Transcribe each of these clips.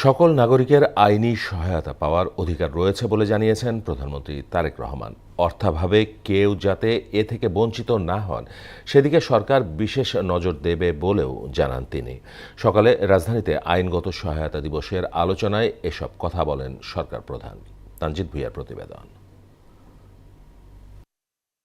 সকল নাগরিকের আইনি সহায়তা পাওয়ার অধিকার রয়েছে বলে জানিয়েছেন প্রধানমন্ত্রী তারেক রহমান। অর্থাভাবে কেউ যাতে এ থেকে বঞ্চিত না হন সেদিকে সরকার বিশেষ নজর দেবে বলেও জানান তিনি। সকালে রাজধানীতে আইনগত সহায়তা দিবসের আলোচনায় এসব কথা বলেন সরকার প্রধান। তানজিদ ভুঁইয়ার প্রতিবেদন।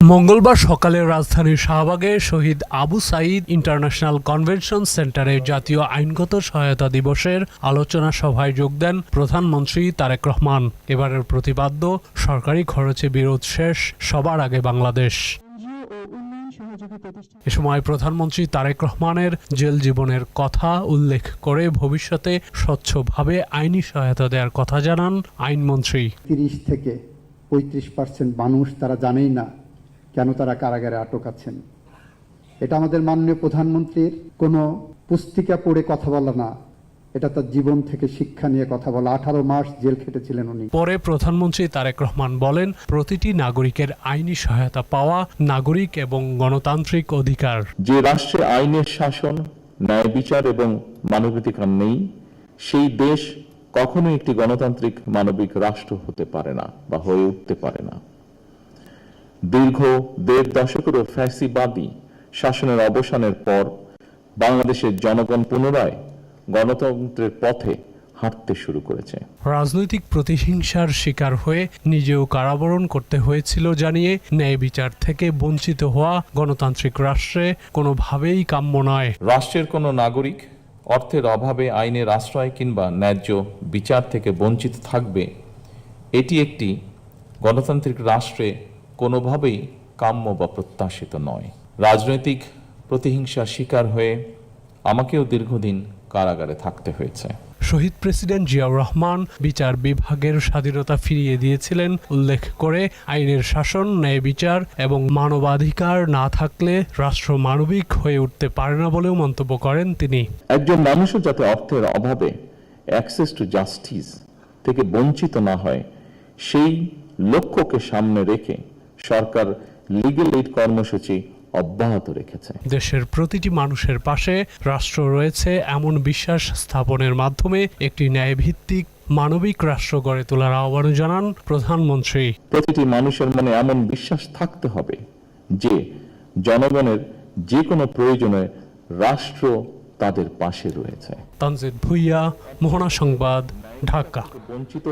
মঙ্গলবার সকালে রাজধানীর শাহবাগে শহীদ আবু সাঈদ ইন্টারন্যাশনাল কনভেনশন সেন্টারে জাতীয় আইনগত সহায়তা দিবসের আলোচনা সভায় যোগ দেন প্রধানমন্ত্রী তারেক রহমান। এবারের প্রতিপাদ্য সরকারি খরচে বিরোধ শেষ, সবার আগে বাংলাদেশ। এ সময় প্রধানমন্ত্রী তারেক রহমানের জেল জীবনের কথা উল্লেখ করে ভবিষ্যতে স্বচ্ছভাবে আইনি সহায়তা দেওয়ার কথা জানান আইনমন্ত্রী। 30 থেকে 35% মানুষ তারা জানেই না কেন তারা কারাগারে আটক আছেন। এটা আমাদের মাননীয় প্রধানমন্ত্রীর কোনো পুস্তিকা পড়ে কথা বলা না, এটা তার জীবন থেকে শিক্ষা নিয়ে কথা বলা। 18 মাস জেল খেটেছিলেন উনি। পরে প্রধানমন্ত্রী তারেক রহমান বলেন, প্রতিটি নাগরিকের আইনি সহায়তা পাওয়া নাগরিক এবং গণতান্ত্রিক অধিকার। যে রাষ্ট্রে আইনের শাসন, ন্যায় বিচার এবং মানবাধিকার নেই, সেই দেশ কখনোই একটি গণতান্ত্রিক মানবিক রাষ্ট্র হতে পারে না বা হয়ে উঠতে পারে না। দীর্ঘ 1.5 দশকেরও ফ্যাসিবাদী শাসনের অবসানের পর বাংলাদেশের জনগণ পুনরায় গণতন্ত্রের পথে হাঁটতে শুরু করেছে। রাজনৈতিক প্রতিহিংসার শিকার হয়ে নিজেও কারাবরণ করতে হয়েছিল জানিয়ে ন্যায় বিচার থেকে বঞ্চিত হওয়া গণতান্ত্রিক রাষ্ট্রে কোনোভাবেই কাম্য নয়। রাষ্ট্রের কোনো নাগরিক অর্থের অভাবে আইনের আশ্রয় কিংবা ন্যায্য বিচার থেকে বঞ্চিত থাকবে, এটি একটি গণতান্ত্রিক রাষ্ট্রে কোনোভাবেই কাম্য বা প্রত্যাশিত নয়। রাজনৈতিক প্রতিহিংসার শিকার হয়ে আমাকেও দীর্ঘদিন কারাগারে থাকতে হয়েছে। শহীদ প্রেসিডেন্ট জিয়াউর রহমান বিচার বিভাগের স্বাধীনতা ফিরিয়ে দিয়েছিলেন উল্লেখ করে আইনের শাসন, ন্যায় বিচার এবং মানবাধিকার না থাকলে রাষ্ট্র মানবিক হয়ে উঠতে পারে না বলেও মন্তব্য করেন তিনি। একজন মানুষও যাতে অর্থের অভাবে অ্যাক্সেস টু জাস্টিস থেকে বঞ্চিত না হয়, সেই লক্ষ্যকে সামনে রেখে সরকার লিগ্যাল এইড কর্মসূচি অব্যাহত রেখেছে। দেশের প্রতিটি মানুষের পাশে রাষ্ট্র রয়েছে এমন বিশ্বাস স্থাপনের মাধ্যমে একটি ন্যায়ভিত্তিক মানবিক রাষ্ট্র গড়ে তোলার আহ্বান জানান প্রধানমন্ত্রী। প্রতিটি মানুষের মনে এমন বিশ্বাস থাকতে হবে যে জনগণের যে কোনো প্রয়োজনে রাষ্ট্র তাদের পাশে রয়েছে। তানজিদ ভুঁইয়া, মোহনা সংবাদ, ঢাকা। বঞ্চিত